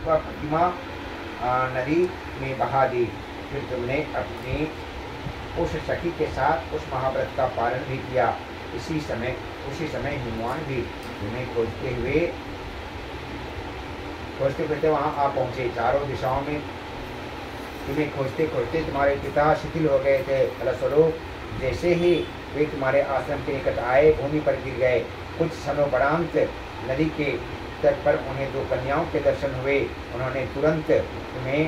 वह प्रतिमा नदी में बहा दी। फिर तुमने अपनी उस सखी के साथ उस महाव्रत का पालन भी किया। उसी समय हिमवान भी तुम्हें खोजते खोजते वहां आ पहुंचे। चारों दिशाओं में तुम्हें खोजते खोजते तुम्हारे पिता शिथिल हो गए थे। फलस्वरूप जैसे ही वे तुम्हारे आश्रम के निकट आए, भूमि पर गिर गए। कुछ क्षणोपरांत नदी के तट पर उन्हें दो कन्याओं के दर्शन हुए। उन्होंने तुरंत तुम्हें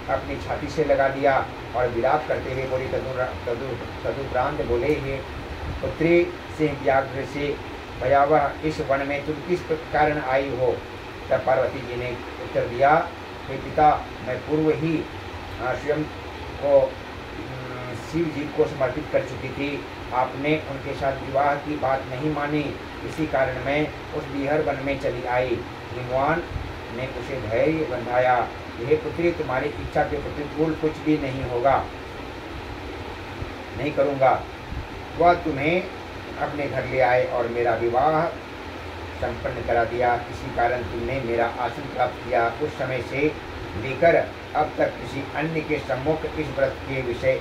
अपनी छाती से लगा लिया और विलाप करते हुए बोले, तदुपरांत बोले, हे पुत्री, सिंह व्याघ्र से भयावह इस वन में तुम किस कारण आई हो? तब पार्वती जी ने उत्तर दिया, हे पिता, मैं पूर्व ही स्वयं को शिव जी को समर्पित कर चुकी थी। आपने उनके साथ विवाह की बात नहीं मानी, इसी कारण मैं उस बिहर वन में चली आई। भगवान ने उसे धैर्य बंधाया, यह पुत्री, तुम्हारी इच्छा के प्रतिकूल कुछ भी नहीं होगा, नहीं करूँगा। वह तुम्हें अपने घर ले आए और मेरा विवाह संपन्न करा दिया। इसी कारण तुमने मेरा आसन प्राप्त किया। उस समय से लेकर अब तक किसी अन्य के सम्मुख इस व्रत के विषय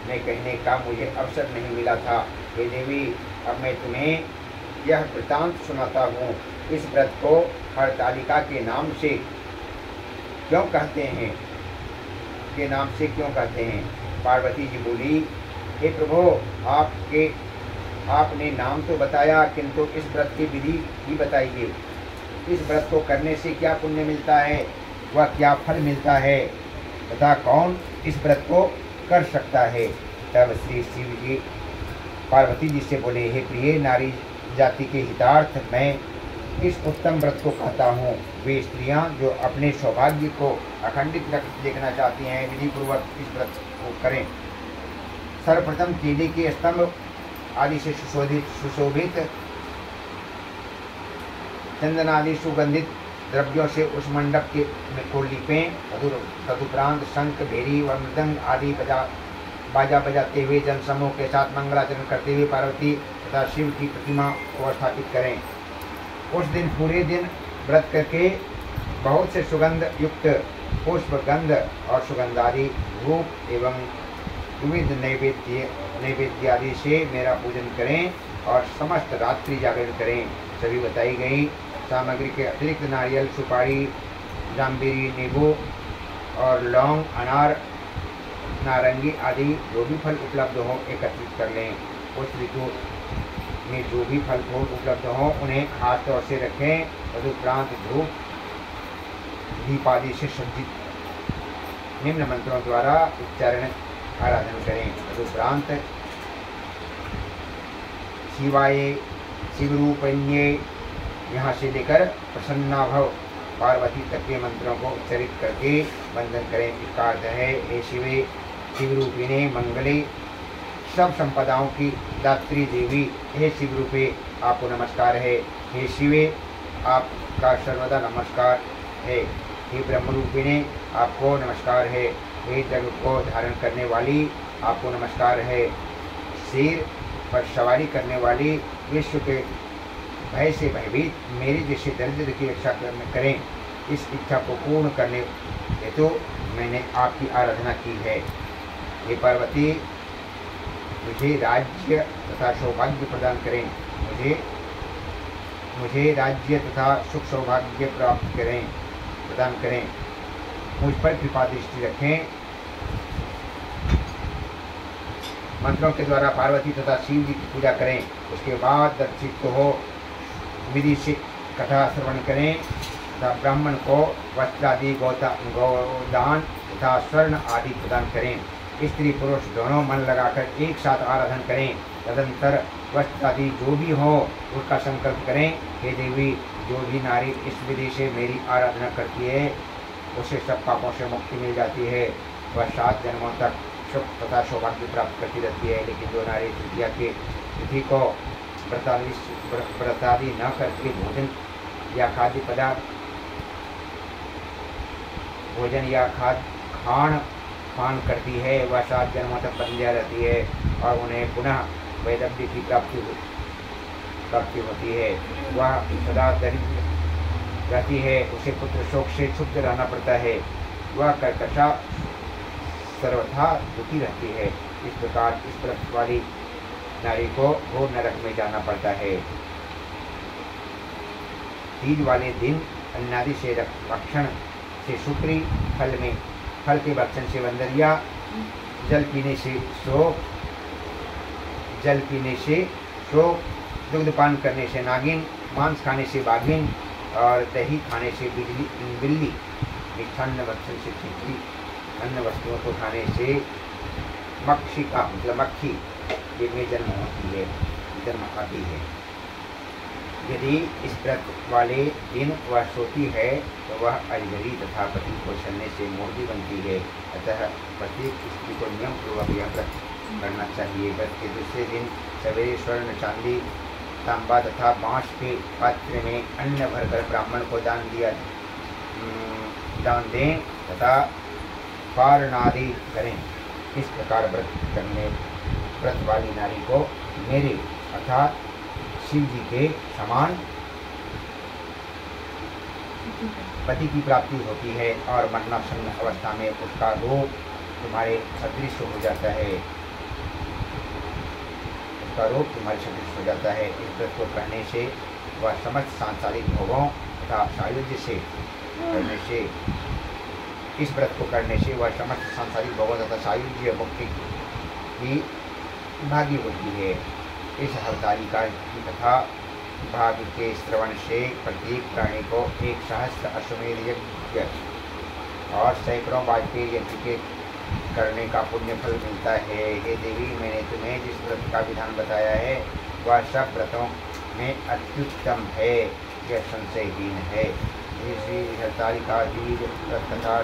में कहने का मुझे अवसर नहीं मिला था। हे देवी, अब मैं तुम्हें यह वृतांत सुनाता हूँ। इस व्रत को हरतालिका के नाम से क्यों कहते हैं? पार्वती जी बोली, हे प्रभु, आपने नाम तो बताया, किंतु इस व्रत की विधि भी बताइए। इस व्रत को करने से क्या पुण्य मिलता है, वह क्या फल मिलता है, तथा कौन इस व्रत को कर सकता है? तब श्री शिव जी पार्वती जी से बोले, हे प्रिय नारी जाति के हितार्थ मैं इस उत्तम व्रत को कहता हूँ। वे स्त्रियाँ जो अपने सौभाग्य को अखंडित देखना चाहती हैं, विधि पूर्वक इस व्रत को करें। सर्वप्रथम केले के स्तंभ आदि से सुशोभित चंदन आदि सुगंधित द्रव्यों से उस मंडप के को लीपें। तदुपरांत शंख, भेरी व मृदंग आदि बाजा बजाते हुए जनसमूह के साथ मंगलाचरण करते हुए पार्वती तथा शिव की प्रतिमा को स्थापित करें। उस दिन पूरे दिन व्रत करके बहुत से सुगंध युक्त पुष्प, गंध और सुगंधादि धूप एवं विविध नैवेद्य आदि से मेरा पूजन करें और समस्त रात्रि जागरण करें। सभी बताई गई सामग्री के अतिरिक्त नारियल, सुपारी, जाम्बेरी, नींबू और लौंग, अनार, नारंगी आदि जो भी फल उपलब्ध हो एकत्रित कर लें। उस ऋतु में जो भी फल फूल उपलब्ध हो उन्हें खास तौर से रखें। तदुपरांत धूप दीप आदि से सज्जित निम्न मंत्रों द्वारा उच्चारण आराधन करें। तदुपरांत शिवाय, शिवरूपण्ये यहाँ से लेकर प्रसन्ना भव पार्वती तक के मंत्रों को उच्चरित करके वंदन करें। इसका अर्थ है, हे शिवे, शिवरूपिणे मंगले, सब संपदाओं की दात्री देवी, हे शिवरूपे आपको नमस्कार है। हे शिवे, आपका सर्वदा नमस्कार है। हे ब्रह्मरूपिणे आपको नमस्कार है। हे जग को धारण करने वाली आपको नमस्कार है। शेर पर सवारी करने वाली, विश्व के भय से भयभीत मेरे जैसे दरिद्र की रक्षा करें। इस इच्छा को पूर्ण करने हेतु मैंने आपकी आराधना की है। हे पार्वती, मुझे राज्य तथा सौभाग्य प्रदान करें। मुझे राज्य तथा सुख सौभाग्य प्रदान करें। मुझ पर कृपा दृष्टि रखें। मंत्रों के द्वारा पार्वती तथा शिव जी की पूजा करें। उसके बाद दर्शित हो विधि से कथा श्रवण करें तथा ब्राह्मण को वस्त्रादि, गोदान तथा स्वर्ण आदि प्रदान करें। स्त्री पुरुष दोनों मन लगाकर एक साथ आराधन करें। तदंतर वस्त्रादि जो भी हो उसका संकल्प करें। हे देवी, जो भी नारी इस विधि से मेरी आराधना करती है उसे सब पापों से मुक्ति मिल जाती है। वह 7 जन्मों तक सुख तथा सौभाग्य प्राप्त करती रहती है। लेकिन जो नारी तृतीया के तिथि को व्रतादि न करके भोजन या खाद्य पदार्थ खान करती है, वह 7 जन्मों तक बंध्या रहती है और उन्हें पुनः वैदव्य की प्राप्ति होती है। वह सदा रहती है उसे पुत्र शोक से छुप रहना पड़ता है। वह कर्कशा सर्वथा दुखी रहती है। इस प्रकार इस व्रत वाली नारी को घोर नरक में जाना पड़ता है। तीज वाले दिन अन्नादि से भक्षण से शुक्री, फल के भक्षण से वंदरिया, जल पीने से शोक, दुग्धपान करने से नागिन, मांस खाने से बाघिन और दही खाने से बिल्ली, मिष्ठान्न भक्षण से छिपकली, अन्य वस्तुओं को खाने से मक्षिका मतलब मक्खी में जन्म आती है। यदि इस व्रत वाले दिन वह सोती है तो वह अजगरी तथा पति को छलने से मोरनी बनती है। अतः प्रत्येक स्त्री को नियम पूर्वक यह व्रत करना चाहिए। व्रत के दूसरे दिन सवेरे स्वर्ण, चांदी, तांबा तथा बांस के पात्र में अन्न भरकर ब्राह्मण को दान दें तथा पारणादि करें। इस प्रकार व्रत वाली नारी को मेरे अर्थात शिव जी के समान पति की प्राप्ति होती है और मरणासन्न अवस्था में उसका रूप तुम्हारे सदृश हो जाता है। इस व्रत को करने से वह समस्त सांसारिक भोगों तथा सायुज्य से मुक्ति की भागी होती है। इस हरतालिका की कथा भाग्य के श्रवण से प्रत्येक प्राणी को 1 सहस्त्र अश्वमेध यज्ञ और सैकड़ों वाजपेयी यज्ञ के करने का पुण्य फल मिलता है। हे देवी, मैंने तुम्हें जिस व्रत का विधान बताया है वह सब व्रतों में अत्युत्तम है, यह संशयहीन है। श्री हरतालिका व्रत कथा